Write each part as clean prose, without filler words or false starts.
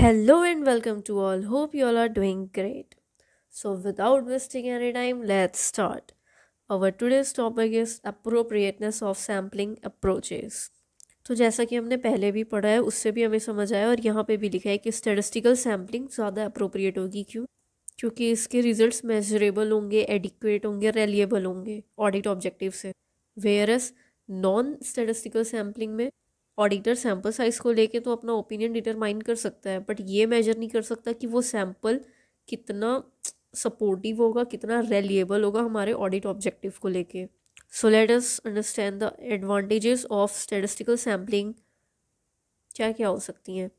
Hello and welcome to all. Hope you all are doing great. So, without wasting any time, let's start. Our today's topic is appropriateness of sampling approaches. तो जैसा कि हमने पहले भी पढ़ा है उससे भी हमें समझ आया और यहाँ पे भी लिखा है कि स्टैटिस्टिकल सैम्पलिंग ज़्यादा अप्रोप्रिएट होगी। क्यों? क्योंकि इसके रिजल्ट्स मेजरेबल होंगे, एडिक्वेट होंगे, रेलिएबल होंगे ऑडिट ऑब्जेक्टिव से। वेयरस नॉन स्टैटिस्टिकल सैम्पलिंग में ऑडिटर सैम्पल साइज को लेके तो अपना ओपिनियन डिटरमाइन कर सकता है, बट ये मेजर नहीं कर सकता कि वो सैम्पल कितना सपोर्टिव होगा, कितना रेलिएबल होगा हमारे ऑडिट ऑब्जेक्टिव को लेके। So let us understand the advantages of statistical sampling. क्या क्या हो सकती हैं?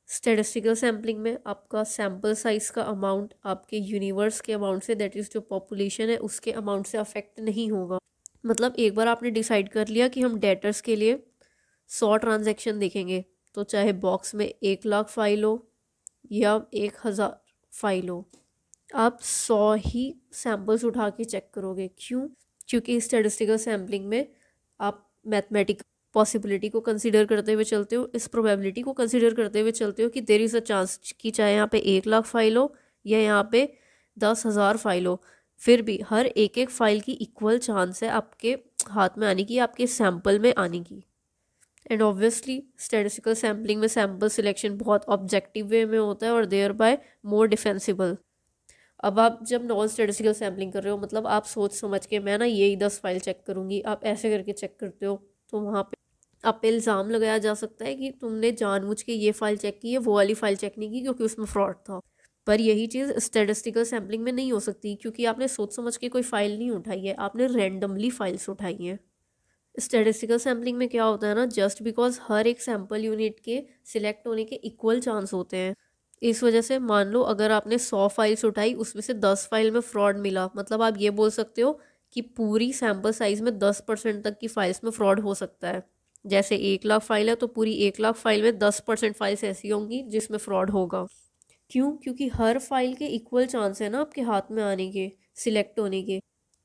स्टैटिस्टिकल सैम्पलिंग में आपका सैम्पल साइज का अमाउंट आपके यूनिवर्स के अमाउंट से, दैट इज़ जो पॉपुलेशन है उसके अमाउंट से अफेक्ट नहीं होगा। मतलब एक बार आपने डिसाइड कर लिया कि हम डेटर्स के लिए 100 ट्रांजैक्शन देखेंगे, तो चाहे बॉक्स में 1 लाख फाइल हो या 1000 फाइल हो, आप 100 ही सैम्पल्स उठा के चेक करोगे। क्यों? क्योंकि स्टैटिस्टिकल सैम्पलिंग में आप मैथमेटिक पॉसिबिलिटी को कंसीडर करते हुए चलते हो, इस प्रोबेबिलिटी को कंसीडर करते हुए चलते हो कि देयर इज़ अ चांस कि चाहे यहाँ पे 1 लाख फाइल हो या यहाँ पे 10,000 फाइल हो, फिर भी हर एक एक फाइल की इक्वल चांस है आपके हाथ में आने की, आपके सैम्पल में आने की। एंड ऑब्वियसली स्टैटिस्टिकल सैम्पलिंग में सैम्पल सिलेक्शन बहुत ऑब्जेक्टिव वे में होता है और देयर बाय मोर डिफेंसिबल। अब आप जब नॉन स्टैटिस्टिकल सैम्पलिंग कर रहे हो, मतलब आप सोच समझ के मैं ना यही 10 फाइल चेक करूँगी, आप ऐसे करके चेक करते हो, तो वहाँ पे आप पे इल्ज़ाम लगाया जा सकता है कि तुमने जानबूझ के ये फ़ाइल चेक की है, वो वाली फ़ाइल चेक नहीं की क्योंकि उसमें फ्रॉड था। पर यही चीज़ स्टैटिस्टिकल सैम्पलिंग में नहीं हो सकती, क्योंकि आपने सोच समझ के कोई फ़ाइल नहीं उठाई है, आपने रैंडमली फाइल्स उठाई हैं। स्टैटिस्टिकल सैम्पलिंग में क्या होता है ना, जस्ट बिकॉज हर एक सैम्पल यूनिट के सिलेक्ट होने के इक्वल चांस होते हैं, इस वजह से मान लो अगर आपने 100 फाइल्स उठाई, उसमें से 10 फाइल में फ्रॉड मिला, मतलब आप ये बोल सकते हो कि पूरी सैम्पल साइज में 10% तक की फाइल्स में फ्रॉड हो सकता है। जैसे 1 लाख फाइल है तो पूरी 1 लाख फाइल में 10% फाइल्स ऐसी होंगी जिसमें फ्रॉड होगा। क्यों? क्योंकि हर फाइल के इक्वल चांस है ना आपके हाथ में आने के, सिलेक्ट होने के।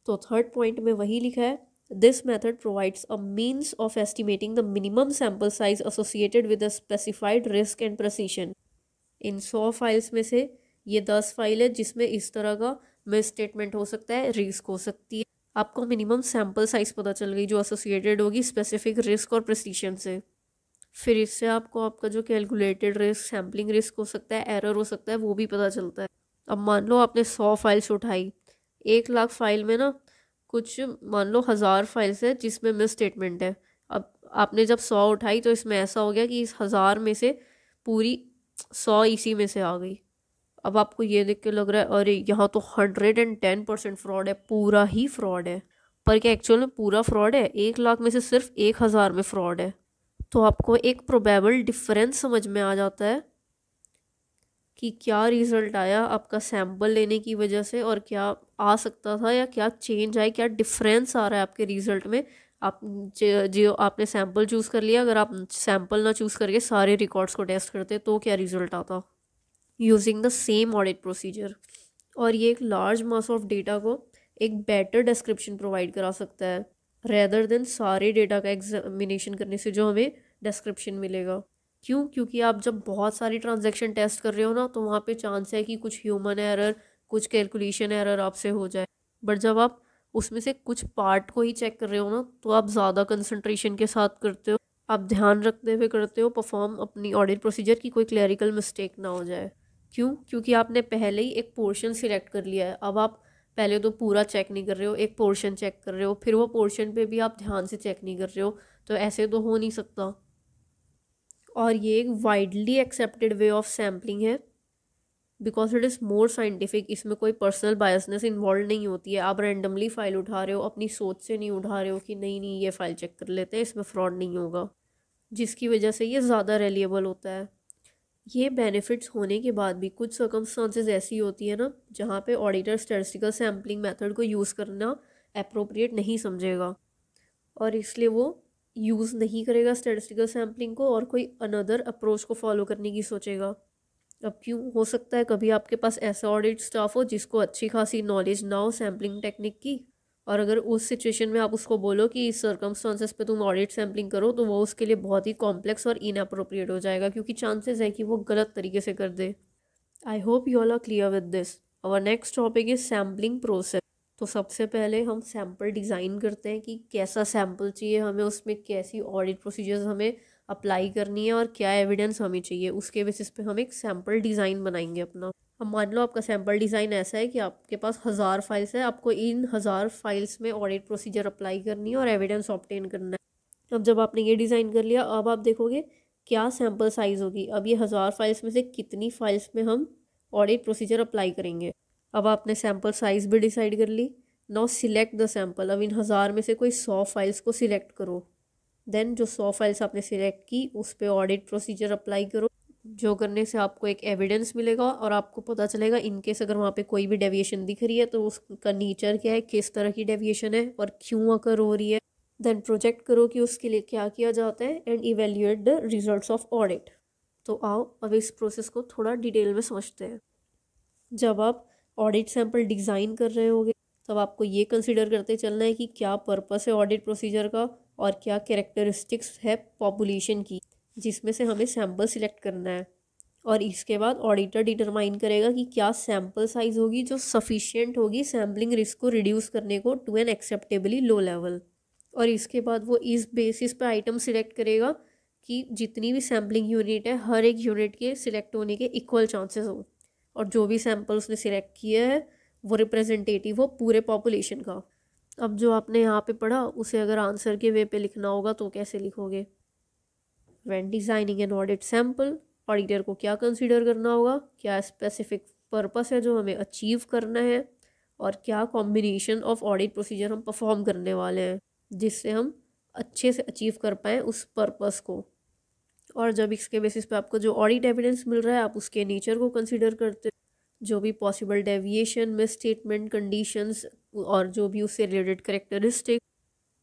तो थर्ड पॉइंट में वही लिखा है, this method provides a means of estimating the minimum sample size associated with a specified risk and precision. In 100 files में से ये 10 फाइल है जिसमें इस तरह का मिस स्टेटमेंट हो सकता है, रिस्क हो सकती है। आपको मिनिमम सैम्पल साइज पता चल गई जो एसोसिएटेड होगी स्पेसिफिक रिस्क और प्रेसिशन से। फिर इससे आपको आपका जो कैलकुलेटेड रिस्क, सैम्पलिंग रिस्क हो सकता है, एरर हो सकता है, वो भी पता चलता है। अब मान लो आपने 100 फाइल्स उठाई, 1 लाख फाइल में ना कुछ मान लो 1000 फाइल्स है जिसमें मिस स्टेटमेंट है। अब आपने जब 100 उठाई तो इसमें ऐसा हो गया कि इस 1000 में से पूरी 100 इसी में से आ गई। अब आपको ये देख के लग रहा है अरे यहाँ तो 110% फ्रॉड है, पूरा ही फ्रॉड है। पर क्या एक्चुअल में पूरा फ्रॉड है? 1 लाख में से सिर्फ 1000 में फ्रॉड है। तो आपको एक प्रोबेबल डिफरेंस समझ में आ जाता है कि क्या रिजल्ट आया आपका सैंपल लेने की वजह से, और क्या आ सकता था या क्या चेंज आए, क्या डिफरेंस आ रहा है आपके रिजल्ट में। आप जो आपने सैंपल चूज़ कर लिया, अगर आप सैंपल ना चूज़ करके सारे रिकॉर्ड्स को टेस्ट करते तो क्या रिजल्ट आता using the same audit procedure. और ये एक लार्ज मास ऑफ डेटा को एक बेटर डिस्क्रिप्शन प्रोवाइड करा सकता है, रेदर देन सारे डेटा का एग्जामिनेशन करने से जो हमें डिस्क्रिप्शन मिलेगा। क्यों? क्योंकि आप जब बहुत सारी ट्रांजैक्शन टेस्ट कर रहे हो ना, तो वहाँ पे चांस है कि कुछ ह्यूमन एरर, कुछ कैलकुलेशन एरर आपसे हो जाए। बट जब आप उसमें से कुछ पार्ट को ही चेक कर रहे हो ना, तो आप ज़्यादा कंसंट्रेशन के साथ करते हो, आप ध्यान रखते हुए करते हो परफॉर्म अपनी ऑडिट प्रोसीजर की कोई क्लैरिकल मिस्टेक ना हो जाए। क्यों? क्योंकि आपने पहले ही एक पोर्शन सिलेक्ट कर लिया है। अब आप पहले तो पूरा चेक नहीं कर रहे हो, एक पोर्शन चेक कर रहे हो, फिर वो पोर्शन पे भी आप ध्यान से चेक नहीं कर रहे हो, तो ऐसे तो हो नहीं सकता। और ये एक widely accepted way of sampling है because it is more scientific. इसमें कोई पर्सनल बायसनेस इन्वॉल्व नहीं होती है। आप रैंडमली फ़ाइल उठा रहे हो, अपनी सोच से नहीं उठा रहे हो कि नहीं नहीं ये फ़ाइल चेक कर लेते हैं, इसमें फ्रॉड नहीं होगा, जिसकी वजह से ये ज़्यादा रेलिएबल होता है। ये बेनिफिट्स होने के बाद भी कुछ सर्कमस्टांसेस ऐसी होती है ना, जहाँ पे ऑडिटर स्टैटिस्टिकल सैम्पलिंग मेथड को यूज़ करना अप्रोप्रिएट नहीं समझेगा, और इसलिए वो यूज़ नहीं करेगा स्टैटिस्टिकल सैम्पलिंग को और कोई अनदर अप्रोच को फॉलो करने की सोचेगा। अब क्यों? हो सकता है कभी आपके पास ऐसा ऑडिट स्टाफ हो जिसको अच्छी खासी नॉलेज ना हो सैम्पलिंग टेक्निक की, और अगर उस सिचुएशन में आप उसको बोलो कि इस सर्कमस्टांसेस पे तुम ऑडिट सैम्पलिंग करो, तो वो उसके लिए बहुत ही कॉम्प्लेक्स और इनअप्रोप्रिएट हो जाएगा, क्योंकि चांसेस है कि वो गलत तरीके से कर दे। I hope you all are clear with this. Our next topic is sampling process. तो सबसे पहले हम सैम्पल डिज़ाइन करते हैं कि कैसा सैम्पल चाहिए हमें, उसमें कैसी ऑडिट प्रोसीजर्स हमें अप्लाई करनी है और क्या एविडेंस हमें चाहिए। उसके बेसिस पे हम एक सैम्पल डिज़ाइन बनाएंगे अपना। अब मान लो आपका सैम्पल डिज़ाइन ऐसा है कि आपके पास 1000 फाइल्स है, आपको इन 1000 फाइल्स में ऑडिट प्रोसीजर अप्लाई करनी है और एविडेंस ऑब्टेन करना है। अब जब आपने ये डिज़ाइन कर लिया, अब आप देखोगे क्या सैम्पल साइज़ होगी। अब ये 1000 फाइल्स में से कितनी फाइल्स में हम ऑडिट प्रोसीजर अप्लाई करेंगे। अब आपने सैम्पल साइज़ भी डिसाइड कर ली। Now select the sample. अब इन 1000 में से कोई 100 फाइल्स को सिलेक्ट करो। देन जो 100 फाइल्स आपने सिलेक्ट की उस पर ऑडिट प्रोसीजर अप्लाई करो, जो करने से आपको एक एविडेंस मिलेगा और आपको पता चलेगा इनकेस अगर वहाँ पे कोई भी डेविएशन दिख रही है तो उसका नेचर क्या है, किस तरह की डेविएशन है और क्यों अकर हो रही है। देन प्रोजेक्ट करो कि उसके लिए क्या किया जाता है and evaluate the results of audit. तो आओ अब इस प्रोसेस को थोड़ा डिटेल में समझते हैं। जब आप ऑडिट सैंपल डिज़ाइन कर रहे होगे तब आपको ये कंसिडर करते चलना है कि क्या पर्पस है ऑडिट प्रोसीजर का और क्या कैरेक्टरिस्टिक्स है पॉपुलेशन की जिसमें से हमें सैंपल सिलेक्ट करना है। और इसके बाद ऑडिटर डिटरमाइन करेगा कि क्या सैंपल साइज होगी जो सफिशिएंट होगी सैम्पलिंग रिस्क को रिड्यूस करने को to an acceptably low level. और इसके बाद वो इस बेसिस पे आइटम सिलेक्ट करेगा कि जितनी भी सैम्पलिंग यूनिट है हर एक यूनिट के सिलेक्ट होने के इक्वल चांसेस हो, और जो भी सैंपल उसने सिलेक्ट किया है वो रिप्रेजेंटेटिव हो पूरे पॉपुलेशन का। अब जो आपने यहाँ पे पढ़ा उसे अगर आंसर के वे पे लिखना होगा तो कैसे लिखोगे। When designing an audit sample, auditor को क्या कंसीडर करना होगा, क्या स्पेसिफिक पर्पस है जो हमें अचीव करना है और क्या कॉम्बिनेशन ऑफ ऑडिट प्रोसीजर हम परफॉर्म करने वाले हैं जिससे हम अच्छे से अचीव कर पाएँ उस पर्पस को। और जब इसके बेसिस पे आपको जो ऑडिट एविडेंस मिल रहा है आप उसके नेचर को कंसीडर करते हो, जो भी possible deviation miss statement conditions और जो भी उससे रिलेटेड करेक्टरिस्टिक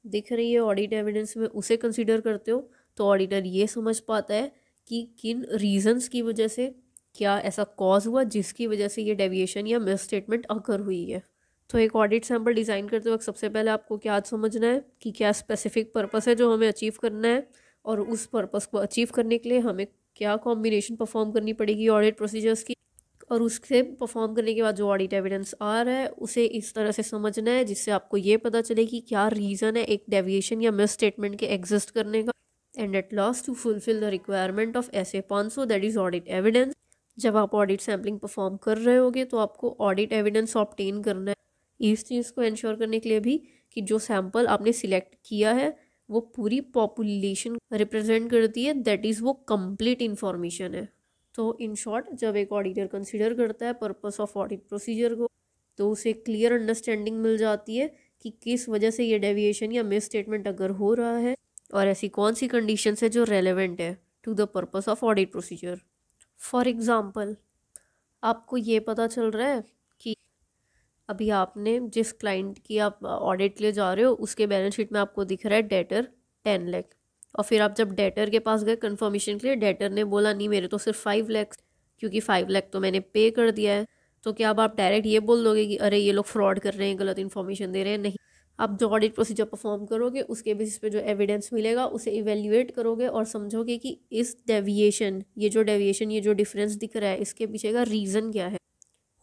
दिख रही है ऑडिट एविडेंस में उसे कंसीडर करते हो। तो ऑडिटर ये समझ पाता है कि किन रीजंस की वजह से क्या ऐसा कॉज हुआ जिसकी वजह से ये डेविएशन या मिस स्टेटमेंट अकर हुई है। तो एक ऑडिट सैंपल डिज़ाइन करते वक्त सबसे पहले आपको क्या समझना है कि क्या स्पेसिफिक पर्पस है जो हमें अचीव करना है, और उस पर्पस को अचीव करने के लिए हमें क्या कॉम्बिनेशन परफॉर्म करनी पड़ेगी ऑडिट प्रोसीजर्स की, और उससे परफॉर्म करने के बाद जो ऑडिट एविडेंस आ रहा है उसे इस तरह से समझना है जिससे आपको ये पता चले कि क्या रीज़न है एक डेविएशन या मिस स्टेटमेंट के एग्जिस्ट करने का। And at last to fulfil the requirement of SA 500 that is audit evidence. जब आप ऑडिट सैम्पलिंग परफॉर्म कर रहे होगे तो आपको ऑडिट एविडेंस ऑब्टेन करना है इस चीज़ को इंश्योर करने के लिए भी कि जो सैंपल आपने सिलेक्ट किया है वो पूरी पॉपुलेशन रिप्रेजेंट करती है, दैट इज़ वो कंप्लीट इन्फॉर्मेशन है। तो इन शॉर्ट जब एक ऑडिटर कंसीडर करता है पर्पस ऑफ ऑडिट प्रोसीजर को तो उसे क्लियर अंडरस्टैंडिंग मिल जाती है कि किस वजह से ये डेविएशन या मिस स्टेटमेंट अगर हो रहा है और ऐसी कौन सी कंडीशंस है जो रेलेवेंट है to the purpose of audit procedure. For example आपको ये पता चल रहा है कि अभी आपने जिस क्लाइंट की आप ऑडिट के लिए जा रहे हो उसके बैलेंस शीट में आपको दिख रहा है डेटर 10 लाख, और फिर आप जब डेटर के पास गए कंफर्मेशन के लिए डेटर ने बोला नहीं मेरे तो सिर्फ 5 लाख, क्योंकि 5 लाख तो मैंने पे कर दिया है। तो क्या अब आप डायरेक्ट ये बोल दोगे कि अरे ये लोग फ्रॉड कर रहे हैं, गलत इन्फॉर्मेशन दे रहे हैं? नहीं, आप जो ऑडिट प्रोसीजर परफॉर्म करोगे उसके बेसिस पे जो एविडेंस मिलेगा उसे इवेल्युएट करोगे और समझोगे कि इस डेविएशन ये जो डिफरेंस दिख रहा है इसके पीछे का रीज़न क्या है।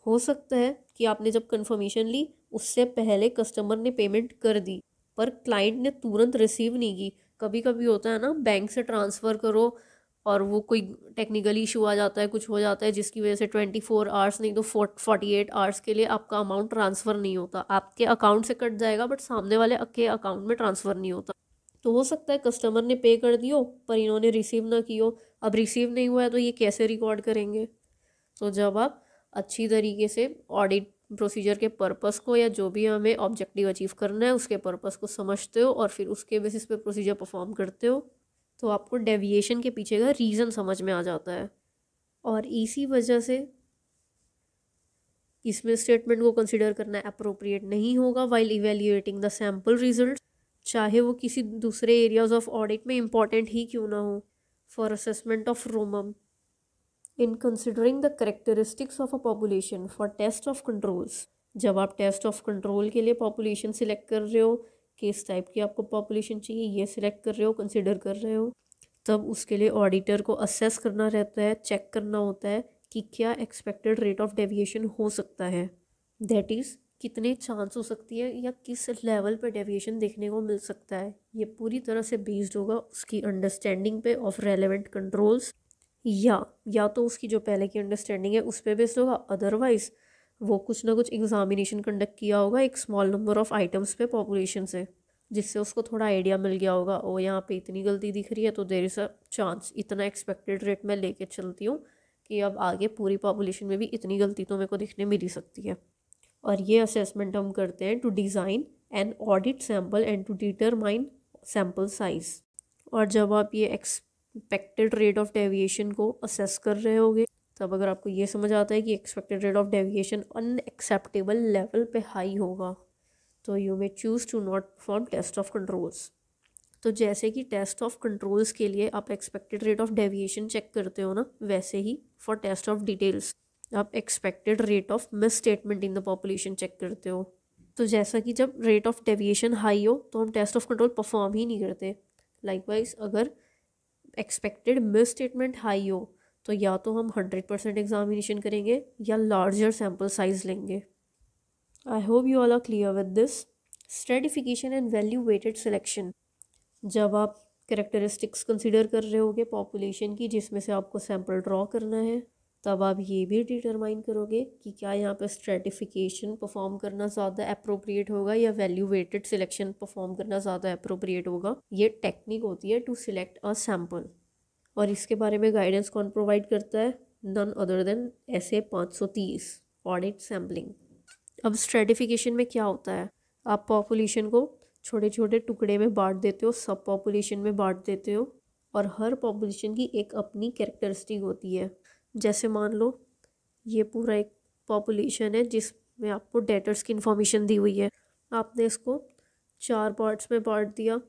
हो सकता है कि आपने जब कंफर्मेशन ली उससे पहले कस्टमर ने पेमेंट कर दी पर क्लाइंट ने तुरंत रिसीव नहीं की। कभी कभी होता है ना, बैंक से ट्रांसफ़र करो और वो कोई टेक्निकल इशू आ जाता है, कुछ हो जाता है जिसकी वजह से 24 आवर्स नहीं तो 48 आवर्स के लिए आपका अमाउंट ट्रांसफ़र नहीं होता। आपके अकाउंट से कट जाएगा बट सामने वाले के अकाउंट में ट्रांसफ़र नहीं होता। तो हो सकता है कस्टमर ने पे कर दियो पर इन्होंने रिसीव ना कियो। अब रिसीव नहीं हुआ है तो ये कैसे रिकॉर्ड करेंगे। तो जब आप अच्छी तरीके से ऑडिट प्रोसीजर के पर्पस को या जो भी हमें ऑब्जेक्टिव अचीव करना है उसके पर्पस को समझते हो और फिर उसके बेसिस पे प्रोसीजर परफॉर्म करते हो तो आपको डेविएशन के पीछे का रीज़न समझ में आ जाता है। और इसी वजह से इसमें स्टेटमेंट को कंसिडर करना अप्रोप्रिएट नहीं होगा while evaluating the sample result, चाहे वो किसी दूसरे एरियाज ऑफ ऑडिट में इंपॉर्टेंट ही क्यों ना हो। For assessment of रोमम, in considering the characteristics of a population for test of controls, जब आप टेस्ट ऑफ कंट्रोल के लिए पॉपुलेशन सिलेक्ट कर रहे हो, किस टाइप की आपको पॉपुलेशन चाहिए ये सिलेक्ट कर रहे हो, कंसिडर कर रहे हो, तब उसके लिए ऑडिटर को असेस करना रहता है, चेक करना होता है कि क्या एक्सपेक्टेड रेट ऑफ डेविएशन हो सकता है, दैट इज़ कितने चांस हो सकती है या किस लेवल पर डेविएशन देखने को मिल सकता है। ये पूरी तरह से बेस्ड होगा उसकी अंडरस्टैंडिंग पे ऑफ रेलेवेंट कंट्रोल्स, या तो उसकी जो पहले की अंडरस्टैंडिंग है उस पर बेस्ड होगा, अदरवाइज वो कुछ ना कुछ एग्जामिनेशन कंडक्ट किया होगा एक स्मॉल नंबर ऑफ आइटम्स पे पॉपुलेशन से, जिससे उसको थोड़ा आइडिया मिल गया होगा ओ यहाँ पे इतनी गलती दिख रही है तो देयर इज़ अ चांस, इतना एक्सपेक्टेड रेट मैं लेके चलती हूँ कि अब आगे पूरी पॉपुलेशन में भी इतनी गलती तो मेरे को दिखने मिल ही सकती है। और ये असेसमेंट हम करते हैं to design an audit sample and to determine sample size. और जब आप ये एक्सपेक्टेड रेट ऑफ डेविएशन को असेस कर रहे होगे, तब अगर आपको ये समझ आता है कि expected rate of deviation unacceptable level पे हाई होगा, तो you may choose to not perform test of controls. तो जैसे कि टेस्ट ऑफ कंट्रोल्स के लिए आप expected rate of deviation check करते हो ना, वैसे ही फॉर टेस्ट ऑफ डिटेल्स आप expected rate of misstatement in the population check करते हो। तो जैसा कि जब रेट ऑफ डेविएशन हाई हो तो हम टेस्ट ऑफ कंट्रोल परफॉर्म ही नहीं करते। लाइकवाइज अगर एक्सपेक्टेड मिस स्टेटमेंट हाई हो तो या तो हम 100% एग्जामिनेशन करेंगे या लार्जर सैम्पल साइज लेंगे। I hope you all are clear with this. Stratification and value weighted selection. जब आप करेक्टरिस्टिक्स कंसिडर कर रहे होगे पॉपुलेशन की जिसमें से आपको सैम्पल ड्रॉ करना है, तब आप ये भी डिटरमाइन करोगे कि क्या यहाँ पर स्ट्रेटिफिकेशन परफॉर्म करना ज़्यादा अप्रोप्रिएट होगा या वैल्यू वेटेड सिलेक्शन परफॉर्म करना ज़्यादा अप्रोप्रिएट होगा। ये टेक्निक होती है टू सिलेक्ट अ सैम्पल, और इसके बारे में गाइडेंस कौन प्रोवाइड करता है? None other than SA 530 audit sampling. अब स्ट्रेटिफिकेशन में क्या होता है, आप पॉपुलेशन को छोटे छोटे टुकड़े में बांट देते हो, सब पॉपुलेशन में बांट देते हो, और हर पॉपुलेशन की एक अपनी कैरेक्टरिस्टिक होती है। जैसे मान लो ये पूरा एक पॉपुलेशन है जिसमें आपको डेटर्स की इन्फॉर्मेशन दी हुई है, आपने इसको 4 पार्ट्स में बांट दिया,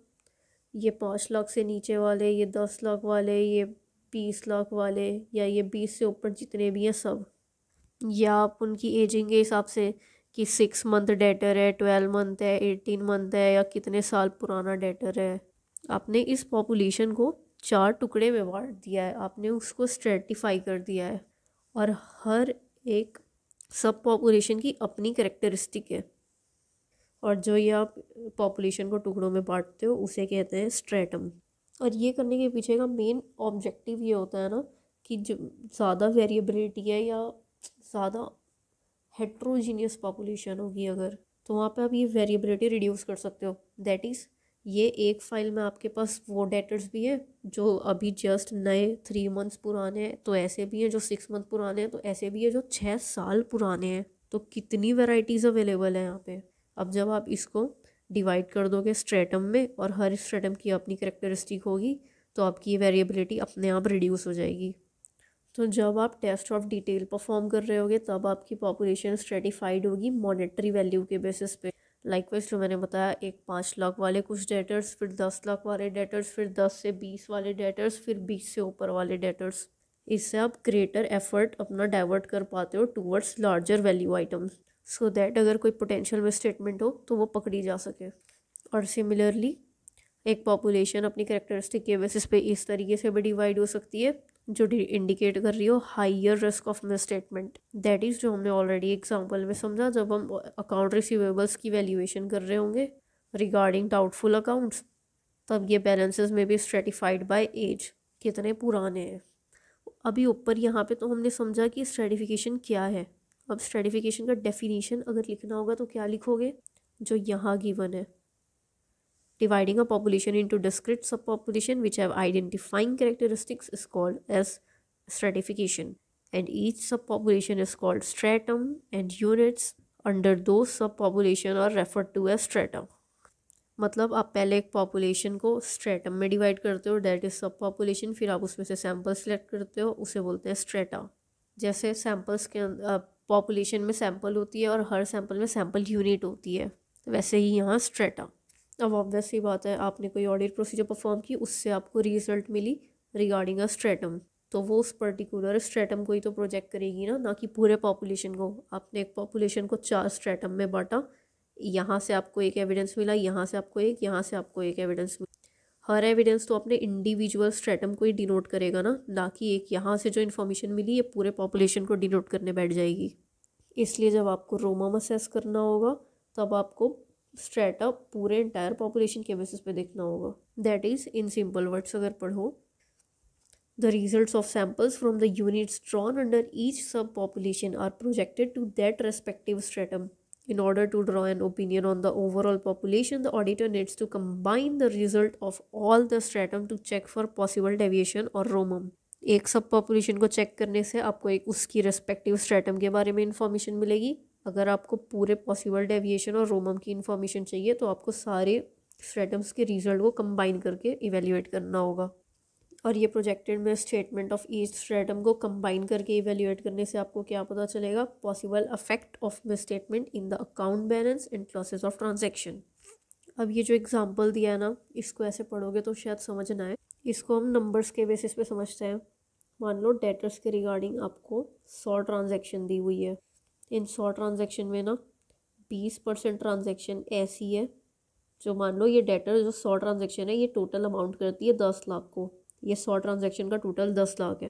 ये 5 लाख से नीचे वाले, ये 10 लाख वाले, ये 20 लाख वाले, या ये 20 से ऊपर जितने भी हैं सब, या आप उनकी एजिंग के हिसाब से कि 6 मंथ डेटर है, 12 मंथ है, 18 मंथ है, या कितने साल पुराना डेटर है। आपने इस पॉपुलेशन को 4 टुकड़े में बांट दिया है, आपने उसको स्ट्रेटिफाई कर दिया है, और हर एक सब पॉपुलेशन की अपनी करेक्टरिस्टिक है, और जो ये आप पॉपुलेशन को टुकड़ों में बांटते हो उसे कहते हैं स्ट्रेटम। और ये करने के पीछे का मेन ऑब्जेक्टिव ये होता है ना कि जो ज़्यादा वेरिएबिलिटी है या ज़्यादा हेट्रोजीनियस पॉपुलेशन होगी अगर, तो वहाँ पे आप ये वेरिएबिलिटी रिड्यूस कर सकते हो। दैट इज़ ये एक फ़ाइल में आपके पास वो डेटर्स भी हैं जो अभी जस्ट नए 3 मंथ्स पुराने हैं, तो ऐसे भी हैं जो 6 मंथ पुराने हैं, तो ऐसे भी है जो 6 साल पुराने हैं। तो कितनी वेराइटीज़ अवेलेबल है यहाँ पे। अब जब आप इसको डिवाइड कर दोगे स्ट्रेटम में, और हर स्ट्रेटम की अपनी करेक्टरिस्टिक होगी, तो आपकी ये वेरिएबिलिटी अपने आप रिड्यूस हो जाएगी। तो जब आप टेस्ट ऑफ डिटेल परफॉर्म कर रहे होगे तब आपकी पॉपुलेशन स्ट्रेटिफाइड होगी मॉनेटरी वैल्यू के बेसिस पे। लाइकवाइज जो मैंने बताया, एक 5 लाख वाले कुछ डेटर्स, फिर 10 लाख वाले डेटर्स, फिर 10 से 20 वाले डेटर्स, फिर 20 से ऊपर वाले डेटर्स। इससे आप ग्रेटर एफर्ट अपना डाइवर्ट कर पाते हो towards larger value items, so that अगर कोई पोटेंशियल मिसस्टेटमेंट हो तो वो पकड़ी जा सके। और सिमिलरली एक पॉपुलेशन अपनी करेक्टरिस्टिक के बेसिस पे इस तरीके से भी डिवाइड हो सकती है जो इंडिकेट कर रही हो higher risk of miss statement. That is जो हमने ऑलरेडी एग्जांपल में समझा, जब हम अकाउंट रिसीवेबल्स की वैल्यूएशन कर रहे होंगे रिगार्डिंग डाउटफुल अकाउंट्स, तब ये बैलेंसेस में भी स्ट्रेटिफाइड बाय एज, कितने पुराने हैं। अभी ऊपर यहाँ पे तो हमने समझा कि स्ट्रेटिफिकेशन क्या है। अब स्ट्रेटिफिकेशन का डेफिनेशन अगर लिखना होगा तो क्या लिखोगे, जो यहाँ गिवन है। Dividing a population into discrete subpopulation which have identifying characteristics is called as stratification, and each subpopulation is called stratum, and units under those subpopulation are referred to as strata। मतलब आप पहले एक population को stratum में divide करते हो, that is सब population, फिर आप उसमें से सैम्पल सेलेक्ट करते हो, उसे बोलते हैं स्ट्रेटा। जैसे सैम्पल्स के पॉपुलेशन में सैम्पल होती है और हर सैम्पल में सैम्पल यूनिट होती है, वैसे ही यहाँ स्ट्रेटा। अब ऑब्वियस सी बात है, आपने कोई ऑडिट प्रोसीजर परफॉर्म की, उससे आपको रिजल्ट मिली रिगार्डिंग अ स्ट्रेटम, तो वो उस पर्टिकुलर स्ट्रेटम को ही तो प्रोजेक्ट करेगी ना कि पूरे पॉपुलेशन को। आपने एक पॉपुलेशन को 4 स्ट्रेटम में बांटा, यहाँ से आपको एक एविडेंस मिला, यहाँ से आपको एक, यहाँ से आपको एक एविडेंस मिला। हर एविडेंस तो अपने इंडिविजुअल स्ट्रेटम को ही डिनोट करेगा ना कि एक यहाँ से जो इन्फॉर्मेशन मिली ये पूरे पॉपुलेशन को डिनोट करने बैठ जाएगी। इसलिए जब आपको रोमम असेस करना होगा तब आपको स्ट्रेटा पूरे इंटायर पॉपुलेशन के बेसिस पे देखना होगा। That is in simple words अगर पढ़ो, the results of samples from the units drawn under each subpopulation are projected to that respective stratum. In order to draw an opinion on the overall population, the auditor needs to combine the result of all the stratum to check for possible deviation or romum. एक सब population को check करने से आपको एक उसकी respective stratum के बारे में इंफॉर्मेशन मिलेगी। अगर आपको पूरे पॉसिबल डेविएशन और रोमम की इंफॉर्मेशन चाहिए तो आपको सारे स्ट्रेटम्स के रिजल्ट को कंबाइन करके इवेल्युएट करना होगा। और ये प्रोजेक्टेड में स्टेटमेंट ऑफ ईच स्ट्रेटम को कंबाइन करके इवेल्युएट करने से आपको क्या पता चलेगा? Possible affect of misstatement in the account balance and classes of transaction. अब ये जो एग्जांपल दिया है ना, इसको ऐसे पढ़ोगे तो शायद समझ ना आए। इसको हम नंबर्स के बेसिस पे समझते हैं। मान लो डेटर्स के रिगार्डिंग आपको 100 ट्रांजैक्शन दी हुई है। इन 100 ट्रांजैक्शन में ना 20% ट्रांजैक्शन ऐसी है जो, मान लो ये डेटर जो 100 ट्रांजैक्शन है ये टोटल अमाउंट करती है 10 लाख को। ये 100 ट्रांजैक्शन का टोटल 10 लाख है।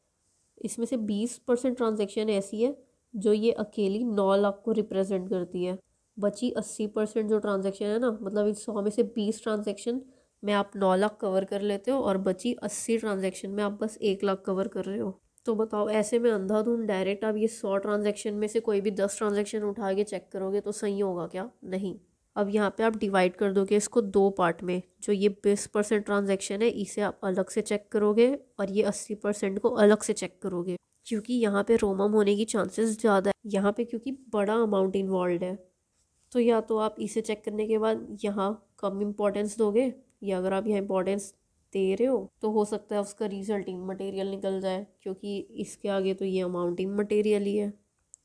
इसमें से 20% ट्रांजैक्शन ऐसी है जो ये अकेली 9 लाख को रिप्रेजेंट करती है। बची 80% जो ट्रांजैक्शन है ना, मतलब इस 100 में से 20 ट्रांजैक्शन में आप 9 लाख कवर कर लेते हो और बची 80 ट्रांजैक्शन में आप बस 1 लाख कवर कर रहे हो। तो बताओ, ऐसे में अंधाधुंध डायरेक्ट आप ये 100 ट्रांजैक्शन में से कोई भी 10 ट्रांजैक्शन उठा के चेक करोगे तो सही होगा क्या? नहीं। अब यहाँ पे आप डिवाइड कर दोगे इसको 2 पार्ट में। जो ये 20% ट्रांजैक्शन है इसे आप अलग से चेक करोगे और ये 80% को अलग से चेक करोगे, क्योंकि यहाँ पे रोमम होने की चांसेस ज़्यादा है। यहाँ पे क्योंकि बड़ा अमाउंट इन्वॉल्व है, तो या तो आप इसे चेक करने के बाद यहाँ कम इम्पोर्टेंस दोगे, या अगर आप यहाँ इम्पोर्टेंस दे रहे हो तो हो सकता है उसका रिजल्ट इमटेरियल निकल जाए, क्योंकि इसके आगे तो ये अमाउंट इमटेरियल ही है।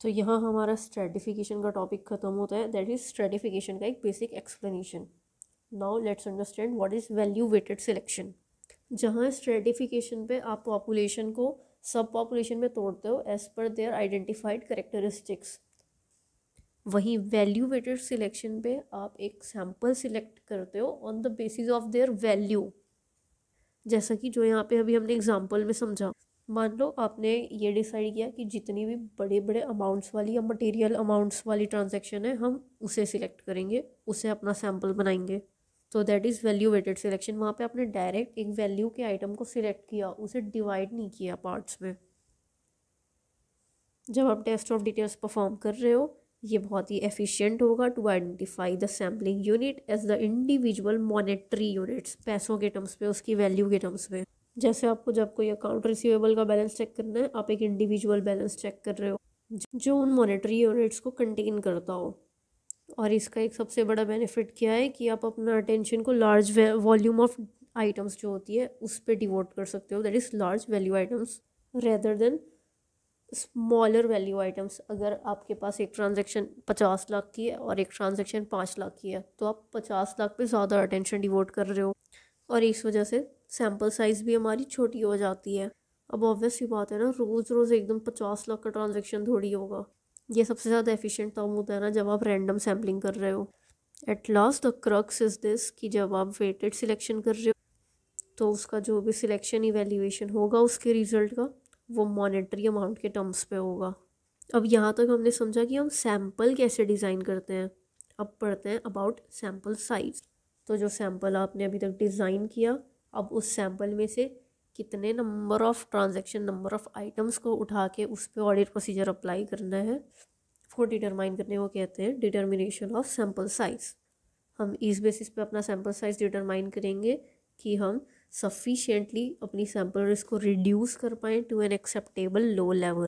तो यहाँ हमारा स्ट्रेटिफिकेशन का टॉपिक ख़त्म होता है। दैट इज़ स्ट्रेटिफिकेशन का एक basic explanation. Now let's understand what is value weighted selection. जहाँ स्ट्रेटिफिकेशन पे आप पॉपुलेशन को सब पॉपुलेशन में तोड़ते हो as per their identified characteristics, वहीं वैल्यू वेटेड सिलेक्शन पे आप एक सैम्पल सिलेक्ट करते हो on the basis of their value. जैसा कि जो यहाँ पे अभी हमने एग्जाम्पल में समझा, मान लो आपने ये डिसाइड किया कि जितनी भी बड़े बड़े अमाउंट्स वाली या मटेरियल अमाउंट्स वाली ट्रांजैक्शन है हम उसे सिलेक्ट करेंगे, उसे अपना सैम्पल बनाएंगे। तो that is value weighted selection. वहाँ पे आपने डायरेक्ट एक वैल्यू के आइटम को सिलेक्ट किया, उसे डिवाइड नहीं किया पार्ट्स में। जब आप टेस्ट ऑफ डिटेल्स परफॉर्म कर रहे हो ये बहुत ही एफिशिएंट होगा to identify the sampling unit as the individual monetary units, पैसों के टर्म्स पे, उसकी वैल्यू के टर्म्स पे। जैसे आपको जब कोई अकाउंट रिसीवेबल का बैलेंस चेक करना है, आप एक इंडिविजुअल बैलेंस चेक कर रहे हो जो उन मॉनेटरी यूनिट्स को कंटेन करता हो। और इसका एक सबसे बड़ा बेनिफिट क्या है कि आप अपना अटेंशन को लार्ज वॉल्यूम ऑफ आइटम्स जो होती है उस पर डिवोट कर सकते हो, that is large value items rather than smaller value items. अगर आपके पास एक ट्रांजैक्शन 50 लाख की है और एक ट्रांजैक्शन 5 लाख की है तो आप 50 लाख पे ज़्यादा अटेंशन डिवोट कर रहे हो, और इस वजह से सैम्पल साइज़ भी हमारी छोटी हो जाती है। अब ऑब्वियस सी बात है ना, रोज़ रोज़ एकदम 50 लाख का ट्रांजैक्शन थोड़ी होगा। ये सबसे ज़्यादा एफिशिएंट तब होता है ना जब आप रैंडम सैम्पलिंग कर रहे हो। At last the crux is this कि जब आप वेटेड सिलेक्शन कर रहे हो तो उसका जो भी सिलेक्शन इवेल्युएशन होगा उसके रिजल्ट का वो मॉनेटरी अमाउंट के टर्म्स पे होगा। अब यहाँ तक हमने समझा कि हम सैम्पल कैसे डिज़ाइन करते हैं। अब पढ़ते हैं अबाउट सैम्पल साइज़। तो जो सैम्पल आपने अभी तक डिज़ाइन किया, अब उस सैम्पल में से कितने number of transaction, number of items को उठा के उस पर ऑडिट प्रोसीजर अप्लाई करना है वो डिटरमाइन करने को कहते हैं डिटर्मिनेशन ऑफ सैम्पल साइज़। हम इस बेसिस पे अपना सैम्पल साइज़ डिटरमाइन करेंगे कि हम सफिशिएंटली अपनी सैम्पल रिस्क को रिड्यूस कर पाएँ to an acceptable low level,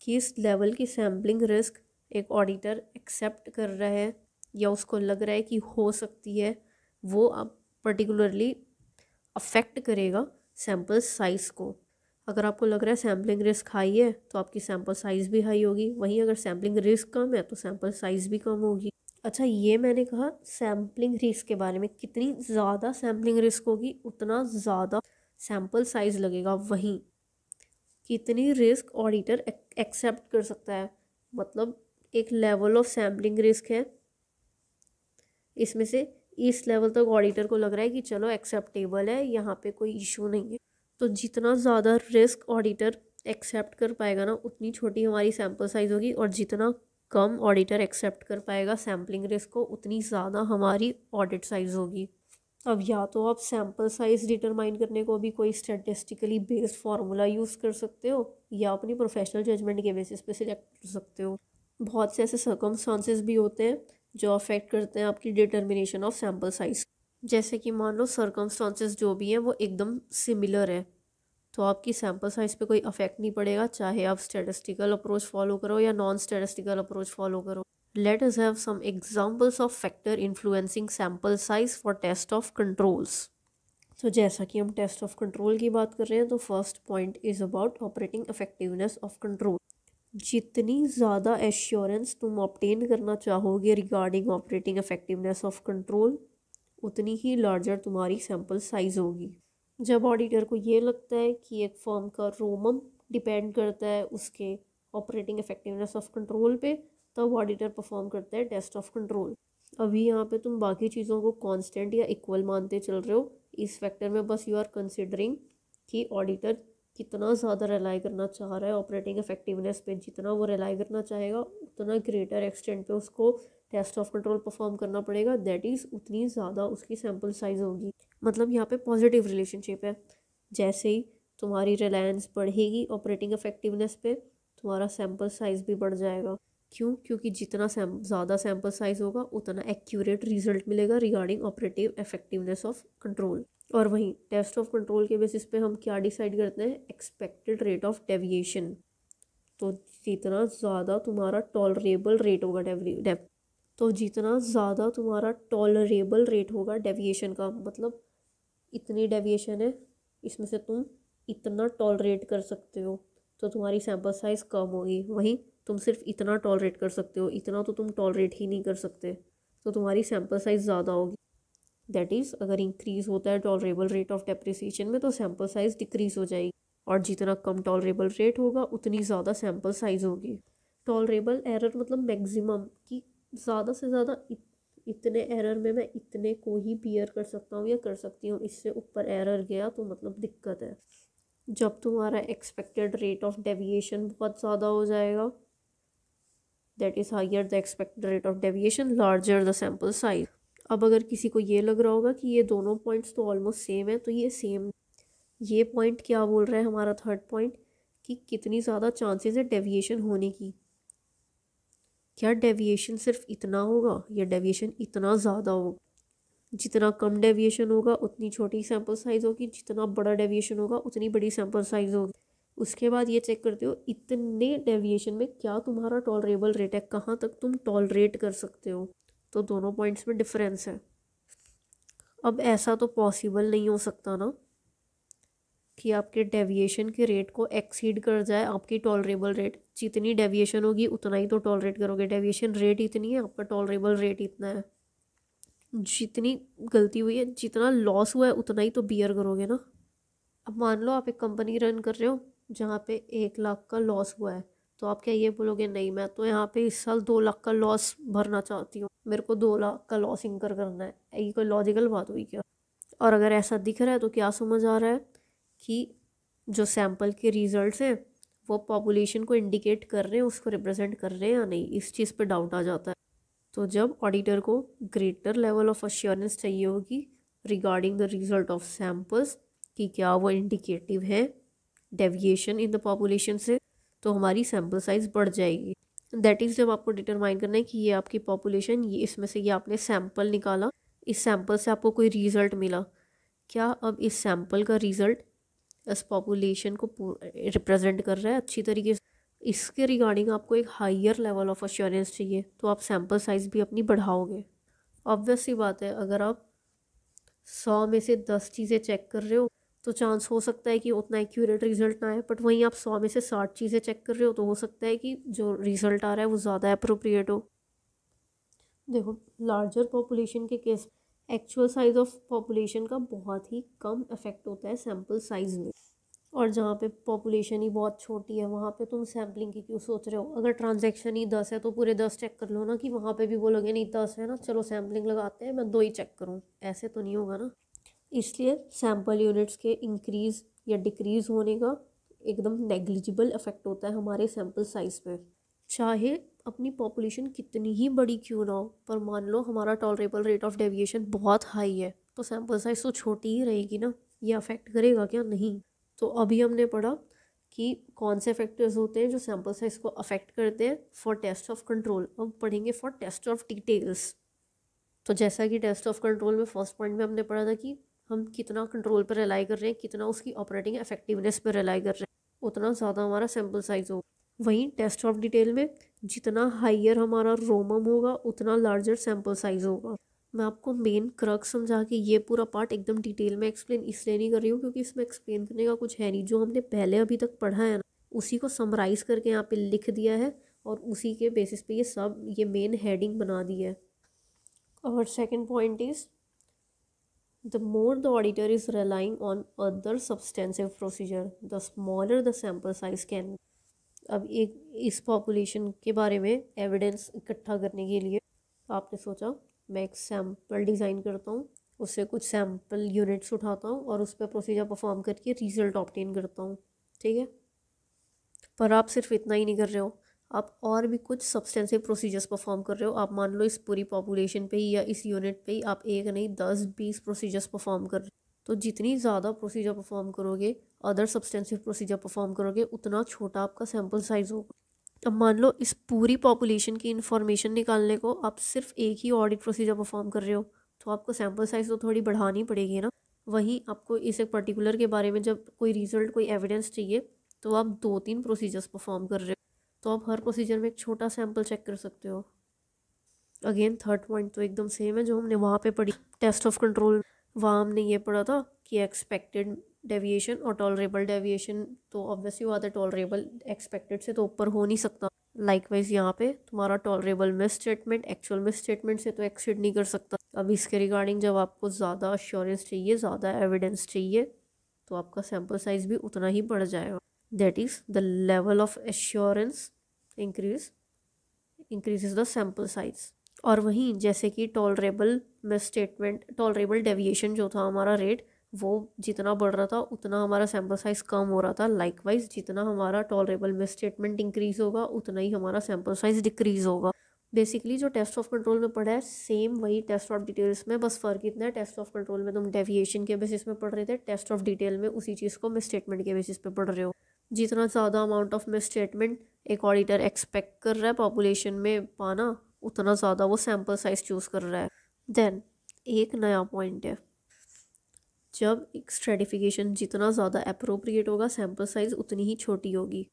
कि इस लेवल की सैम्पलिंग रिस्क एक ऑडिटर एक्सेप्ट कर रहा है या उसको लग रहा है कि हो सकती है, वो अब पर्टिकुलरली अफेक्ट करेगा सैम्पल साइज़ को। अगर आपको लग रहा है सैम्पलिंग रिस्क हाई है तो आपकी सैम्पल साइज़ भी हाई होगी, वहीं अगर सैम्पलिंग रिस्क कम है तो सैम्पल साइज़ भी कम होगी। अच्छा, ये मैंने कहा सैम्पलिंग रिस्क के बारे में। कितनी ज़्यादा सैम्पलिंग रिस्क होगी उतना ज़्यादा सैम्पल साइज़ लगेगा। वहीं कितनी रिस्क ऑडिटर एक्सेप्ट कर सकता है, मतलब एक लेवल ऑफ सैम्पलिंग रिस्क है, इसमें से इस लेवल तक ऑडिटर को लग रहा है कि चलो एक्सेप्टेबल है, यहाँ पे कोई इशू नहीं है। तो जितना ज़्यादा रिस्क ऑडिटर एक्सेप्ट कर पाएगा ना, उतनी छोटी हमारी सैम्पल साइज़ होगी, और जितना कम ऑडिटर एक्सेप्ट कर पाएगा सैम्पलिंग रिस्क को, उतनी ज़्यादा हमारी ऑडिट साइज़ होगी। अब या तो आप सैम्पल साइज़ डिटरमाइन करने को भी कोई स्टैटिस्टिकली बेस्ड फार्मूला यूज़ कर सकते हो, या अपनी प्रोफेशनल जजमेंट के बेसिस पे सिलेक्ट कर सकते हो। बहुत से ऐसे सर्कमस्टांसेस भी होते हैं जो अफेक्ट करते हैं आपकी डिटर्मिनेशन ऑफ सैम्पल साइज़। जैसे कि मान लो सर्कमस्टांसेस जो भी हैं वो एकदम सिमिलर है, तो आपकी सैम्पल साइज़ पे कोई अफेक्ट नहीं पड़ेगा, चाहे आप स्टैटिस्टिकल अप्रोच फॉलो करो या नॉन स्टैटिस्टिकल अप्रोच फॉलो करो। Let us have some examples of factor influencing sample size for test of controls. तो जैसा कि हम टेस्ट ऑफ कंट्रोल की बात कर रहे हैं, तो first point is about operating effectiveness of control. जितनी ज़्यादा एश्योरेंस तुम ऑब्टेन करना चाहोगे regarding operating effectiveness of control, उतनी ही लार्जर तुम्हारी सैम्पल साइज होगी। जब ऑडिटर को ये लगता है कि एक फर्म का रोमम डिपेंड करता है उसके ऑपरेटिंग इफेक्टिवनेस ऑफ कंट्रोल पे, तब ऑडिटर परफॉर्म करता है टेस्ट ऑफ कंट्रोल। अभी यहाँ पे तुम बाकी चीज़ों को कांस्टेंट या इक्वल मानते चल रहे हो, इस फैक्टर में बस यू आर कंसिडरिंग कि ऑडिटर कितना ज़्यादा रिलाई करना चाह रहा है ऑपरेटिंग इफेक्टिवनेस पे। जितना वो रिलाई करना चाहेगा उतना ग्रेटर एक्सटेंट पे उसको टेस्ट ऑफ कंट्रोल परफॉर्म करना पड़ेगा, दैट इज़ उतनी ज़्यादा उसकी सैम्पल साइज होगी। मतलब यहाँ पे पॉजिटिव रिलेशनशिप है। जैसे ही तुम्हारी रिलायंस बढ़ेगी ऑपरेटिंग इफेक्टिवनेस पे, तुम्हारा सैम्पल साइज भी बढ़ जाएगा। क्यों? क्योंकि जितना ज़्यादा सैम्पल साइज होगा उतना एक्यूरेट रिजल्ट मिलेगा regarding operative effectiveness of control. और वहीं टेस्ट ऑफ कंट्रोल के बेसिस पे हम क्या डिसाइड करते हैं? Expected rate of deviation. तो जितना ज़्यादा तुम्हारा टॉलरेबल रेट होगा जितना ज़्यादा तुम्हारा टॉलरेबल रेट होगा डेविएशन का, मतलब इतनी डेविएशन है, इसमें से तुम इतना टॉलरेट कर सकते हो, तो तुम्हारी सैम्पल साइज़ कम होगी। वहीं तुम सिर्फ इतना टॉलरेट कर सकते हो, इतना तो तुम टॉलरेट ही नहीं कर सकते, तो तुम्हारी सैम्पल साइज़ ज़्यादा होगी। दैट इज़ अगर इंक्रीज़ होता है टॉलरेबल रेट ऑफ डेप्रिसिएशन में, तो सैम्पल साइज़ डिक्रीज़ हो जाएगी, और जितना कम टॉलरेबल रेट होगा उतनी ज़्यादा सैम्पल साइज़ होगी। टॉलरेबल एरर मतलब मैक्सिमम कि ज़्यादा से ज़्यादा इतने एरर में मैं इतने को ही बियर कर सकता हूँ या कर सकती हूँ, इससे ऊपर एरर गया तो मतलब दिक्कत है। जब तुम्हारा एक्सपेक्टेड रेट ऑफ डेविएशन बहुत ज़्यादा हो जाएगा, that is higher the expected rate of deviation larger the sample size. अब अगर किसी को ये लग रहा होगा कि ये दोनों पॉइंट्स तो ऑलमोस्ट सेम है, तो ये सेम, ये पॉइंट क्या बोल रहा है हमारा थर्ड पॉइंट, कि कितनी ज़्यादा चांसेस है डेविएशन होने की। क्या डेविएशन सिर्फ इतना होगा या डेविएशन इतना ज़्यादा होगा? जितना कम डेविएशन होगा उतनी छोटी सैम्पल साइज़ होगी, जितना बड़ा डेविएशन होगा उतनी बड़ी सैम्पल साइज़ होगी। उसके बाद ये चेक करते हो इतने डेविएशन में क्या तुम्हारा टॉलरेबल रेट है, कहाँ तक तुम टॉलरेट कर सकते हो। तो दोनों पॉइंट्स में डिफरेंस है। अब ऐसा तो पॉसिबल नहीं हो सकता ना कि आपके डेविएशन के रेट को एक्सीड कर जाए आपकी टॉलरेबल रेट। जितनी डेविएशन होगी उतना ही तो टॉलरेट करोगे, डेविएशन रेट इतनी है, आपका टॉलरेबल रेट इतना है। जितनी गलती हुई है, जितना लॉस हुआ है उतना ही तो बियर करोगे ना। अब मान लो आप एक कंपनी रन कर रहे हो जहाँ पे 1 लाख का लॉस हुआ है, तो आप क्या ये बोलोगे नहीं मैं तो यहाँ पे इस साल 2 लाख का लॉस भरना चाहती हूँ, मेरे को 2 लाख का लॉस इंकर करना है? ये कोई लॉजिकल बात हुई क्या? और अगर ऐसा दिख रहा है तो क्या समझ आ रहा है कि जो सैम्पल के रिजल्ट्स हैं वो पॉपुलेशन को इंडिकेट कर रहे हैं, उसको रिप्रेजेंट कर रहे हैं या नहीं, इस चीज़ पे डाउट आ जाता है। तो जब ऑडिटर को ग्रेटर लेवल ऑफ अश्योरेंस चाहिए होगी regarding the result of samples कि क्या वो इंडिकेटिव है डेविएशन इन द पॉपुलेशन से, तो हमारी सैम्पल साइज बढ़ जाएगी। दैट इज़ जब आपको डिटरमाइन करना है कि ये आपकी पॉपुलेशन, ये इसमें से ये आपने सैम्पल निकाला, इस सैम्पल से आपको कोई रिज़ल्ट मिला, क्या अब इस सैम्पल का रिज़ल्ट इस पॉपुलेशन को रिप्रेजेंट कर रहा है अच्छी तरीके से? इसके रिगार्डिंग आपको एक हायर लेवल ऑफ अश्योरेंस चाहिए, तो आप सैम्पल साइज़ भी अपनी बढ़ाओगे। ऑब्वियस सी बात है, अगर आप 100 में से 10 चीज़ें चेक कर रहे हो तो चांस हो सकता है कि उतना एक्यूरेट रिजल्ट ना आए, बट वहीं आप 100 में से 60 चीज़ें चेक कर रहे हो तो हो सकता है कि जो रिजल्ट आ रहा है वो ज़्यादा अप्रोप्रिएट हो। देखो, लार्जर पॉपुलेशन के case actual size of population का बहुत ही कम इफेक्ट होता है सैम्पल साइज में। और जहाँ पे पॉपुलेशन ही बहुत छोटी है वहाँ पे तुम सैम्पलिंग की क्यों सोच रहे हो? अगर ट्रांजैक्शन ही 10 है तो पूरे 10 चेक कर लो ना, कि वहाँ पे भी बोलोगे नहीं 10 है ना, चलो सैम्पलिंग लगाते हैं, मैं 2 ही चेक करूँ। ऐसे तो नहीं होगा ना। इसलिए सैम्पल यूनिट्स के इंक्रीज़ या डिक्रीज़ होने का एकदम नेग्लिजिबल इफेक्ट होता है हमारे सैम्पल साइज़ पे। चाहे अपनी पॉपुलेशन कितनी ही बड़ी क्यों ना हो, पर मान लो हमारा टॉलरेबल रेट ऑफ डेविएशन बहुत हाई है, तो सैम्पल साइज़ तो छोटी ही रहेगी ना। ये अफेक्ट करेगा क्या? नहीं। तो अभी हमने पढ़ा कि कौन से फैक्टर्स होते हैं जो सैम्पल साइज को अफेक्ट करते हैं फॉर टेस्ट ऑफ कंट्रोल। अब पढ़ेंगे फॉर टेस्ट ऑफ डिटेल्स। तो जैसा कि टेस्ट ऑफ कंट्रोल में फर्स्ट पॉइंट में हमने पढ़ा था कि हम कितना कंट्रोल पर रिलाई कर रहे हैं, कितना उसकी ऑपरेटिंग इफेक्टिवनेस पर रिलाई कर रहे हैं, उतना ज़्यादा हमारा सैम्पल साइज होगा। वहीं टेस्ट ऑफ डिटेल में जितना हाइयर हमारा रोमम होगा उतना लार्जर सैम्पल साइज होगा। मैं आपको मेन क्रक्स समझा के ये पूरा पार्ट एकदम डिटेल में एक्सप्लेन इसलिए नहीं कर रही हूँ क्योंकि इसमें एक्सप्लेन करने का कुछ है नहीं। जो हमने पहले अभी तक पढ़ा है ना, उसी को समराइज करके यहाँ पे लिख दिया है और उसी के बेसिस पे ये मेन हेडिंग बना दी है। और second point is the more the auditor is relying on other substantive procedure, the smaller the sample size can be. अब एक इस पॉपुलेशन के बारे में एविडेंस इकट्ठा करने के लिए आपने सोचा मैं एक सैम्पल डिज़ाइन करता हूँ, उससे कुछ सैम्पल यूनिट्स उठाता हूँ और उस पर प्रोसीजर परफॉर्म करके रिजल्ट ऑब्टेन करता हूँ। ठीक है, पर आप सिर्फ इतना ही नहीं कर रहे हो, आप और भी कुछ सब्सटेंसिव प्रोसीजर्स परफॉर्म कर रहे हो। आप मान लो इस पूरी पॉपुलेशन पे ही या इस यूनिट पे ही आप एक नहीं 10-20 प्रोसीजर्स परफॉर्म कर रहे हो। तो जितनी ज़्यादा प्रोसीजर परफॉर्म करोगे, अदर सब्सटेंसिव प्रोसीजर परफॉर्म करोगे, उतना छोटा आपका सैम्पल साइज होगा। अब मान लो इस पूरी पॉपुलेशन की इन्फॉर्मेशन निकालने को आप सिर्फ एक ही ऑडिट प्रोसीजर परफॉर्म कर रहे हो, तो आपको सैम्पल साइज तो थोड़ी बढ़ानी पड़ेगी ना। वहीं आपको इस एक पर्टिकुलर के बारे में जब कोई रिजल्ट, कोई एविडेंस चाहिए, तो आप 2-3 प्रोसीजर्स परफॉर्म कर रहे हो, तो आप हर प्रोसीजर में एक छोटा सैम्पल चेक कर सकते हो। अगेन थर्ड पॉइंट तो एकदम सेम है जो हमने वहाँ पे पढ़ी टेस्ट ऑफ कंट्रोल। वहाँ हमने ये पढ़ा था कि एक्सपेक्टेड डेविएशन और टॉलरेबल डेविएशन, तो ऑब्वियसली बात है टॉलरेबल एक्सपेक्टेड से तो ऊपर हो नहीं सकता। लाइकवाइज यहाँ पे तुम्हारा tolerable miss statement actual miss statement से तो एक्सीड नहीं कर सकता। अब इसके रिगार्डिंग जब आपको ज़्यादा अश्योरेंस चाहिए, ज़्यादा एविडेंस चाहिए, तो आपका सैम्पल साइज भी उतना ही बढ़ जाएगा। That is the level of assurance increases the sample size. और वहीं जैसे कि tolerable miss statement, tolerable deviation जो था हमारा रेट, वो जितना बढ़ रहा था उतना हमारा सैम्पल साइज कम हो रहा था। लाइकवाइज जितना हमारा टॉलरेबल मिस स्टेटमेंट इंक्रीज होगा उतना ही हमारा सैम्पल साइज डिक्रीज होगा। बेसिकली जो टेस्ट ऑफ कंट्रोल में पढ़ा है सेम वही टेस्ट ऑफ डिटेल्स में, बस फ़र्क इतना है टेस्ट ऑफ कंट्रोल में तुम डेविएशन के बेसिस में पढ़ रहे थे, टेस्ट ऑफ डिटेल में उसी चीज़ को मिस स्टेटमेंट के बेसिस पे पढ़ रहे हो। जितना ज़्यादा अमाउंट ऑफ मिस स्टेटमेंट एक ऑडिटर एक्सपेक्ट कर रहा है पॉपुलेशन में पाना, उतना ज़्यादा वो सैम्पल साइज चूज़ कर रहा है। देन एक नया पॉइंट है, जब एक स्ट्रेटिफिकेशन जितना ज़्यादा अप्रोप्रिएट होगा सैम्पल साइज उतनी ही छोटी होगी।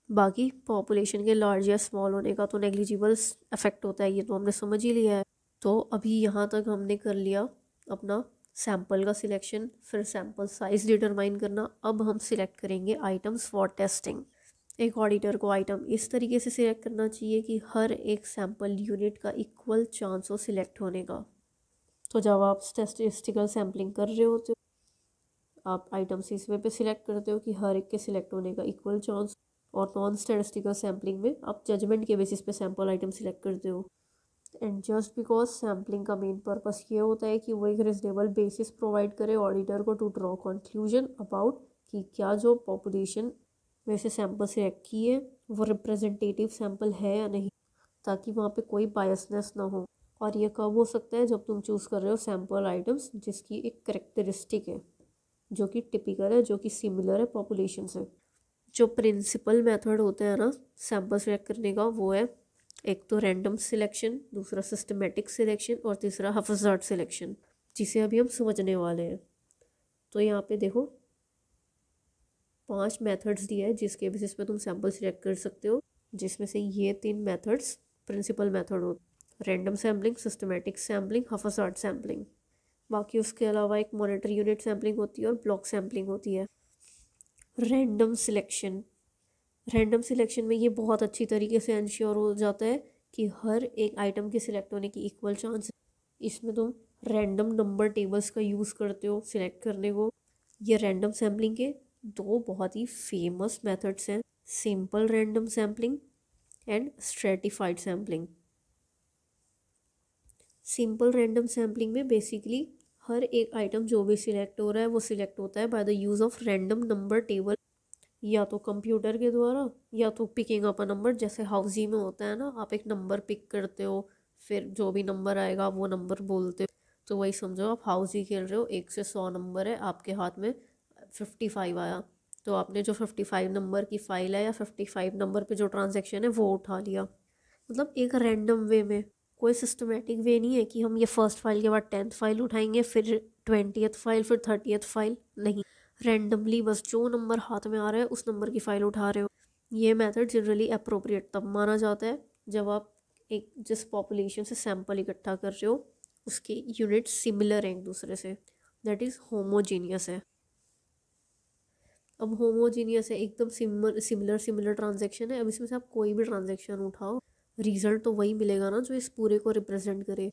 बाकी पॉपुलेशन के लार्ज या स्मॉल होने का तो नेग्लिजिबल इफेक्ट होता है, ये तो हमने समझ ही लिया है। तो अभी यहाँ तक हमने कर लिया अपना सैम्पल का सिलेक्शन, फिर सैम्पल साइज डिटरमाइन करना। अब हम सिलेक्ट करेंगे आइटम्स फॉर टेस्टिंग। एक ऑडिटर को आइटम इस तरीके से सिलेक्ट करना चाहिए कि हर एक सैम्पल यूनिट का इक्वल चांस हो सिलेक्ट होने का। तो जब आप स्टैटिस्टिकल सैम्पलिंग कर रहे होते हो, आप आइटम्स इस वे पे सिलेक्ट करते हो कि हर एक के सिलेक्ट होने का इक्वल चांस। और नॉन स्टैटिस्टिकल सैम्पलिंग में आप जजमेंट के बेसिस पे सैम्पल आइटम सिलेक्ट करते हो। एंड जस्ट बिकॉज सैम्पलिंग का मेन पर्पस ये होता है कि वो एक रिजनेबल बेसिस प्रोवाइड करे ऑडिटर को टू ड्रॉ कंक्लूजन अबाउट कि क्या जो पॉपुलेशन में से सैम्पल सिलेक्ट किए वो रिप्रेजेंटेटिव सैम्पल है या नहीं, ताकि वहाँ पे कोई बायसनेस ना हो। और ये कब हो सकता है? जब तुम चूज़ कर रहे हो सैम्पल आइटम्स जिसकी एक करेक्टरिस्टिक है, जो कि टिपिकल है, जो कि सिमिलर है पॉपुलेशन से। जो प्रिंसिपल मेथड होते हैं ना सैम्पल सिलेक्ट करने का, वो है एक तो रैंडम सिलेक्शन, दूसरा सिस्टमेटिक सिलेक्शन और तीसरा हफाज़ार्ड सिलेक्शन, जिसे अभी हम समझने वाले हैं। तो यहाँ पे देखो 5 मेथड्स दिए हैं जिसके बेसिस पे तुम सैम्पल सिलेक्ट कर सकते हो, जिसमें से ये 3 मेथड्स प्रिंसिपल मेथड होते, random sampling, systematic sampling, haphazard sampling. बाकी उसके अलावा एक मॉनिटरी यूनिट सैम्पलिंग होती है और ब्लॉक सैम्पलिंग होती है। रैंडम सिलेक्शन, रैंडम सिलेक्शन में ये बहुत अच्छी तरीके से इंश्योर हो जाता है कि हर एक आइटम के सिलेक्ट होने की इक्वल चांस है। इसमें तुम रैंडम नंबर टेबल्स का यूज़ करते हो सिलेक्ट करने को। ये रैंडम सैम्पलिंग के दो बहुत ही फेमस मेथड्स हैं, simple random sampling and stratified sampling. Simple random sampling में बेसिकली हर एक आइटम जो भी सिलेक्ट हो रहा है वो सिलेक्ट होता है by the use of random number table, या तो कंप्यूटर के द्वारा या तो पिकिंग अप अ नंबर, जैसे हाउजी में होता है ना, आप एक नंबर पिक करते हो, फिर जो भी नंबर आएगा वो नंबर बोलते हो। तो वही समझो आप हाउजी खेल रहे हो, 1 से 100 नंबर है, आपके हाथ में 55 आया, तो आपने जो 55 नंबर की फ़ाइल है या 55 नंबर पे जो ट्रांजेक्शन है वो उठा लिया। मतलब एक रैंडम वे में, कोई सिस्टमेटिक वे नहीं है कि हम ये फर्स्ट फाइल के बाद 10th फाइल उठाएंगे, फिर 20th फाइल, फिर 30th फाइल, नहीं, रैंडमली बस जो नंबर हाथ में आ रहा है उस नंबर की फ़ाइल उठा रहे हो। ये मेथड जनरली अप्रोप्रिएट तब माना जाता है जब आप एक जिस पॉपुलेशन से सैंपल इकट्ठा कर रहे हो उसके यूनिट सिमिलर हैं एक दूसरे से, दैट इज़ होमोजीनियस है। अब होमोजीनियस है, एकदम सिमिलर सिमिलर ट्रांजेक्शन है, अब इसमें से आप कोई भी ट्रांजेक्शन उठाओ रिजल्ट तो वही मिलेगा ना जो इस पूरे को रिप्रेजेंट करे।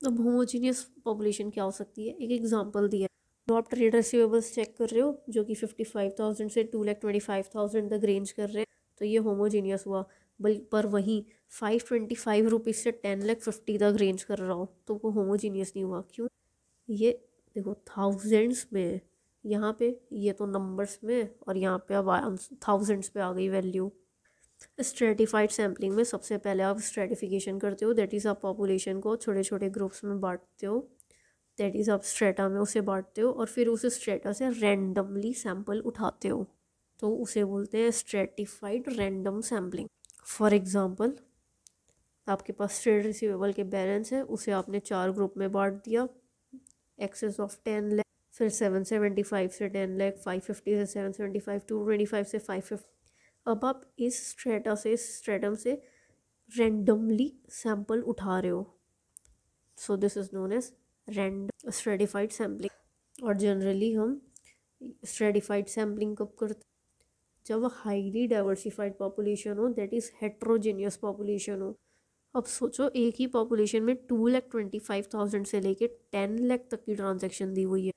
अब होमोजीनियस पॉपुलेशन क्या हो सकती है, एक एग्जांपल दिया, तो आप ट्रेड रिसीवेबल्स चेक कर रहे हो जो कि 55,000 से 2,25,000 तक रेंज कर रहे हैं, तो ये होमोजीनियस हुआ। पर वहीं 525 रुपीज़ से 10,50,000 तक रेंज कर रहा हो तो वो होमोजीनियस नहीं हुआ। क्यों? ये देखो थाउजेंड्स में, यहाँ पे ये तो नंबर्स में, और यहाँ पे अब थाउजेंड्स पे आ गई वैल्यू। स्ट्रेटिफाइड सैम्पलिंग में सबसे पहले आप स्ट्रेटिफिकेशन करते हो, दैट इज़ आप पॉपुलेशन को छोटे छोटे ग्रुप्स में बांटते हो, दैट इज़ आप स्ट्रेटा में उसे बांटते हो, और फिर उस स्ट्रेटा से रैंडमली सैंपल उठाते हो, तो उसे बोलते हैं stratified random sampling. For example, आपके पास ट्रेड रिसीवेबल के बैलेंस है, उसे आपने 4 ग्रुप में बांट दिया, एक्सेस ऑफ 10 लाख, फिर 775 से 10 लाख, 550 से 775, 225 से 550। अब आप इस स्ट्रेटा से, इस स्ट्रेटम से रैंडमली सैंपल उठा रहे हो, so this is known as random stratified sampling. और जनरली हम स्ट्रेटिफाइड सैम्पलिंग कब करते, जब हाईली डाइवर्सिफाइड पॉपुलेशन हो, दैट इज़ हेट्रोजीनियस पॉपुलेशन हो। अब सोचो एक ही पॉपुलेशन में 2,25,000 से लेके 10 लाख तक की ट्रांजैक्शन दी हुई है।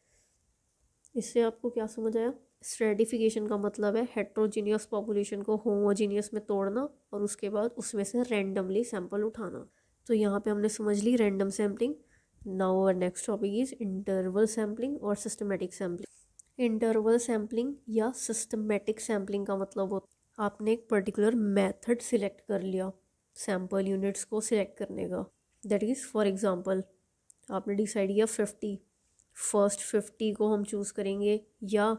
इससे आपको क्या समझ आया? स्ट्रेटिफिकेशन का मतलब है हेट्रोजीनियस पॉपुलेशन को होमोजीनियस में तोड़ना और उसके बाद उसमें से रैंडमली सैंपल उठाना। तो यहाँ पे हमने समझ ली random sampling. Now our next topic is interval sampling और सिस्टमेटिक सैम्पलिंग। इंटरवल सैम्पलिंग या सिस्टमेटिक सैम्पलिंग का मतलब होता है आपने एक पर्टिकुलर मेथड सिलेक्ट कर लिया सैम्पल यूनिट्स को सिलेक्ट करने का, दैट इज़ फॉर एग्जांपल आपने डिसाइड किया 50, फर्स्ट 50 को हम चूज़ करेंगे, या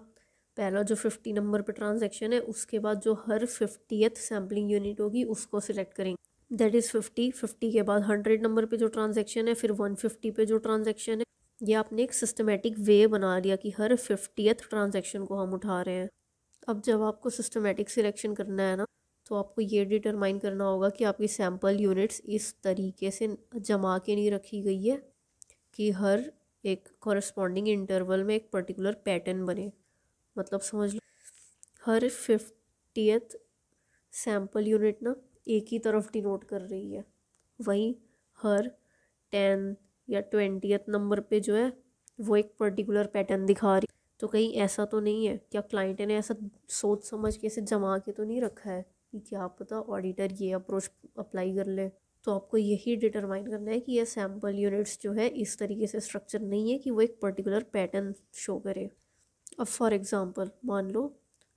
पहला जो 50 नंबर पे ट्रांजैक्शन है उसके बाद जो हर 50th सैम्पलिंग यूनिट होगी उसको सिलेक्ट करेंगे, दैट इज़ 50 के बाद 100 नंबर पे जो ट्रांजैक्शन है, फिर 150 पे जो ट्रांजैक्शन है। ये आपने एक सिस्टमेटिक वे बना लिया कि हर 50th ट्रांजैक्शन को हम उठा रहे हैं। अब जब आपको सिस्टमेटिक सिलेक्शन करना है ना, तो आपको ये डिटरमाइन करना होगा कि आपकी सैम्पल यूनिट्स इस तरीके से जमा के नहीं रखी गई है कि हर एक कॉरस्पॉन्डिंग इंटरवल में एक पर्टिकुलर पैटर्न बने। मतलब समझ लो हर 50th सैम्पल यूनिट ना एक ही तरफ डिनोट कर रही है, वहीं हर 10 या 20th नंबर पे जो है वो एक पर्टिकुलर पैटर्न दिखा रही। तो कहीं ऐसा तो नहीं है, क्या क्लाइंट ने ऐसा सोच समझ के इसे जमा के तो नहीं रखा है कि क्या पता ऑडिटर ये अप्रोच अप्लाई कर ले। तो आपको यही डिटरमाइन करना है कि ये सैम्पल यूनिट्स जो है इस तरीके से स्ट्रक्चर नहीं है कि वो एक पर्टिकुलर पैटर्न शो करे। अब फॉर एग्जांपल मान लो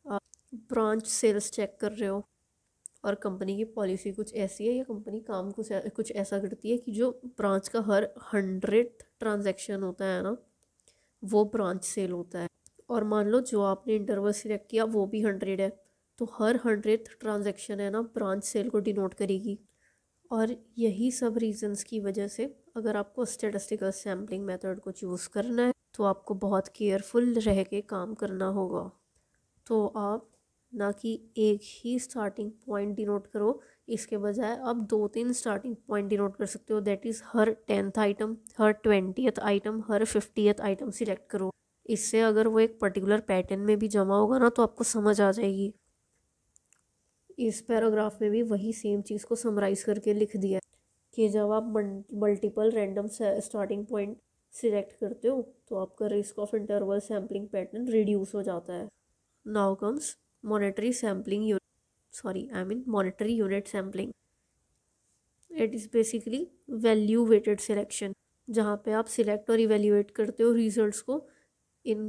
आप ब्रांच सेल्स चेक कर रहे हो और कंपनी की पॉलिसी कुछ ऐसी है या कंपनी काम कुछ ऐसा करती है कि जो ब्रांच का हर 100 ट्रांजैक्शन होता है ना वो ब्रांच सेल होता है, और मान लो जो आपने इंटरवल सिलेक्ट किया वो भी 100 है, तो हर 100th ट्रांजैक्शन है ना ब्रांच सेल को डिनोट करेगी। और यही सब रीजंस की वजह से अगर आपको स्टैटिस्टिकल सैम्पलिंग मेथड को चूज़ करना है तो आपको बहुत केयरफुल रह के काम करना होगा। तो आप ना कि एक ही स्टार्टिंग पॉइंट डिनोट करो, इसके बजाय आप 2-3 स्टार्टिंग पॉइंट डिनोट कर सकते हो, that is her 10th item, her 20th item, her 50th item select करो। इससे अगर वो एक पर्टिकुलर पैटर्न में भी जमा होगा ना तो आपको समझ आ जाएगी। इस पैराग्राफ में भी वही सेम चीज़ को समराइज़ करके लिख दिया है कि जब आप multiple random starting point select करते हो तो आपका risk of interval sampling pattern reduce हो जाता है। Now comes monetary sampling unit. Monetary unit sampling. It is basically value weighted selection, जहाँ पे आप सिलेक्ट और इवेल्यूएट करते हो रिजल्ट्स को इन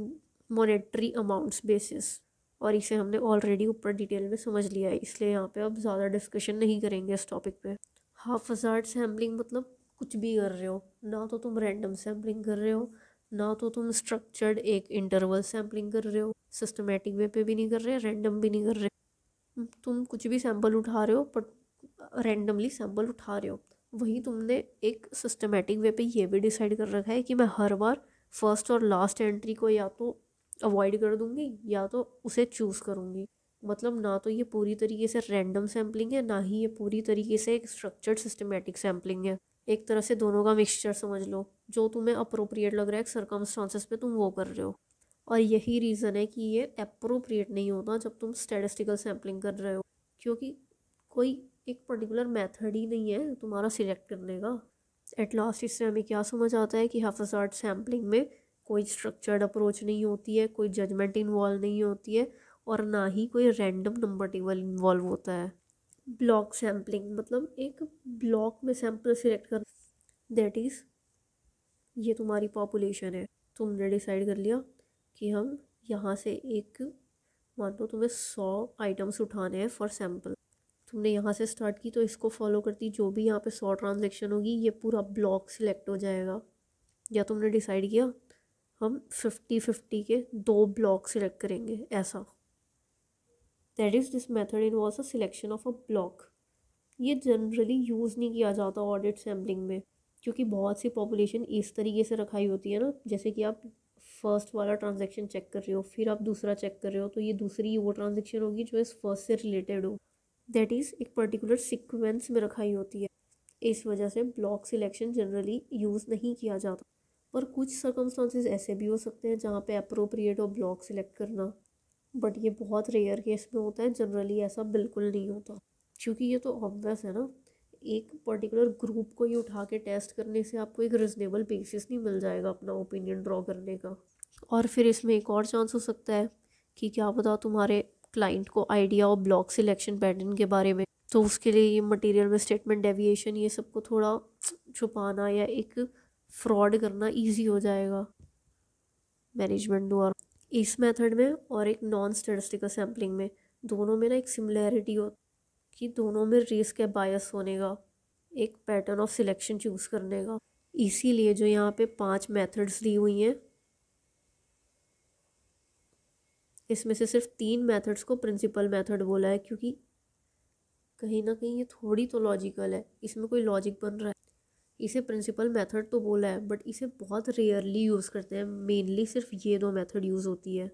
मॉनेटरी अमाउंट्स बेसिस। और इसे हमने ऑलरेडी ऊपर डिटेल में समझ लिया है, इसलिए यहाँ पे अब ज़्यादा डिस्कशन नहीं करेंगे इस टॉपिक पे। हाफ हज़ार्ड सैम्पलिंग मतलब कुछ भी कर रहे हो, ना तो तुम रैंडम सैम्पलिंग कर रहे हो, ना तो तुम स्ट्रक्चर्ड एक इंटरवल सैम्पलिंग कर रहे हो, सिस्टमेटिक वे पे भी नहीं कर रहे, रैंडम भी नहीं कर रहे, तुम कुछ भी सैम्पल उठा रहे हो बट रैंडमली सैम्पल उठा रहे हो। वहीं तुमने एक सिस्टमेटिक वे पे ये भी डिसाइड कर रखा है कि मैं हर बार फर्स्ट और लास्ट एंट्री को या तो अवॉइड कर दूंगी या तो उसे चूज़ करूंगी। मतलब ना तो ये पूरी तरीके से रैंडम सैम्पलिंग है, ना ही ये पूरी तरीके से एक स्ट्रक्चर्ड सिस्टमेटिक सैम्पलिंग है। एक तरह से दोनों का मिक्सचर समझ लो, जो तुम्हें अप्रोप्रिएट लग रहा है सर्कमस्टांसेस पे तुम वो कर रहे हो। और यही रीज़न है कि ये अप्रोप्रिएट नहीं होता जब तुम स्टैटिस्टिकल सैम्पलिंग कर रहे हो, क्योंकि कोई एक पर्टिकुलर मेथड ही नहीं है तुम्हारा सिलेक्ट करने का। एट लास्ट इससे हमें क्या समझ आता है कि हाफ-हज़ार्ड सैम्पलिंग में कोई स्ट्रक्चर्ड अप्रोच नहीं होती है, कोई जजमेंट इन्वॉल्व नहीं होती है, और ना ही कोई रैंडम नंबर टेबल इन्वॉल्व होता है। ब्लॉक सैम्पलिंग मतलब एक ब्लॉक में सैंपल सिलेक्ट कर, दैट इज़ ये तुम्हारी पॉपुलेशन है, तुमने डिसाइड कर लिया कि हम यहाँ से एक, मान लो तुम्हें 100 आइटम्स उठाने हैं फॉर सैम्पल, तुमने यहाँ से स्टार्ट की तो इसको फॉलो करती जो भी यहाँ पे 100 ट्रांजेक्शन होगी ये पूरा ब्लॉक सिलेक्ट हो जाएगा। या तुमने डिसाइड किया हम 50-50 के 2 ब्लॉक सिलेक्ट करेंगे, ऐसा। That is this method involves a selection of a block. ये जनरली यूज़ नहीं किया जाता ऑडिट सैम्पलिंग में, क्योंकि बहुत सी पॉपुलेशन इस तरीके से रखाई होती है ना, जैसे कि आप फर्स्ट वाला ट्रांजेक्शन चेक कर रहे हो, फिर आप दूसरा चेक कर रहे हो, तो ये दूसरी वो ट्रांजेक्शन होगी जो इस फर्स्ट से रिलेटेड हो। दैट इज़ एक पर्टिकुलर सीक्वेंस में रखाई होती है। इस वजह से ब्लॉक सिलेक्शन जनरली यूज़ नहीं किया जाता। पर कुछ सर्कमस्टांसेस ऐसे भी हो सकते हैं जहाँ पे अप्रोप्रिएट हो ब्लॉक सिलेक्ट करना, बट ये बहुत रेयर केस में होता है, जनरली ऐसा बिल्कुल नहीं होता। क्योंकि ये तो ऑब्वियस है ना, एक पर्टिकुलर ग्रुप को ही उठा के टेस्ट करने से आपको एक रिजनेबल बेसिस नहीं मिल जाएगा अपना ओपिनियन ड्रॉ करने का। और फिर इसमें एक और चांस हो सकता है कि क्या पता तुम्हारे क्लाइंट को आइडिया हो ब्लॉक सिलेक्शन पैटर्न के बारे में, तो उसके लिए ये मटेरियल में स्टेटमेंट डेविएशन ये सबको थोड़ा छुपाना या एक फ्रॉड करना इजी हो जाएगा मैनेजमेंट द्वारा। इस मेथड में और एक नॉन स्टैटिस्टिकल सैम्पलिंग में, दोनों में ना एक सिमिलैरिटी हो कि दोनों में रिस्क है बायस होने का, एक पैटर्न ऑफ सिलेक्शन चूज़ करने का। इसीलिए जो यहाँ पे 5 मेथड्स दी हुई हैं, इसमें से सिर्फ 3 मेथड्स को प्रिंसिपल मेथड बोला है, क्योंकि कहीं ना कहीं ये थोड़ी तो लॉजिकल है, इसमें कोई लॉजिक बन रहा है। इसे प्रिंसिपल मेथड तो बोला है बट इसे बहुत रेयरली यूज़ करते हैं, मेनली सिर्फ ये 2 मेथड यूज़ होती है।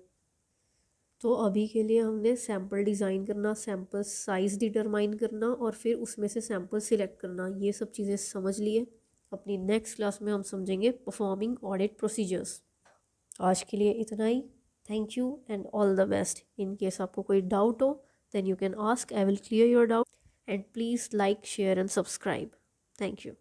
तो अभी के लिए हमने सैम्पल डिज़ाइन करना, सैम्पल साइज़ डिटरमाइन करना और फिर उसमें से सैम्पल सिलेक्ट करना, ये सब चीज़ें समझ लिए। अपनी नेक्स्ट क्लास में हम समझेंगे परफॉर्मिंग ऑडिट प्रोसीजर्स। आज के लिए इतना ही। Thank you and all the best. In case आपको कोई डाउट हो then you can ask, I will clear your doubt, and please like share and subscribe. Thank you.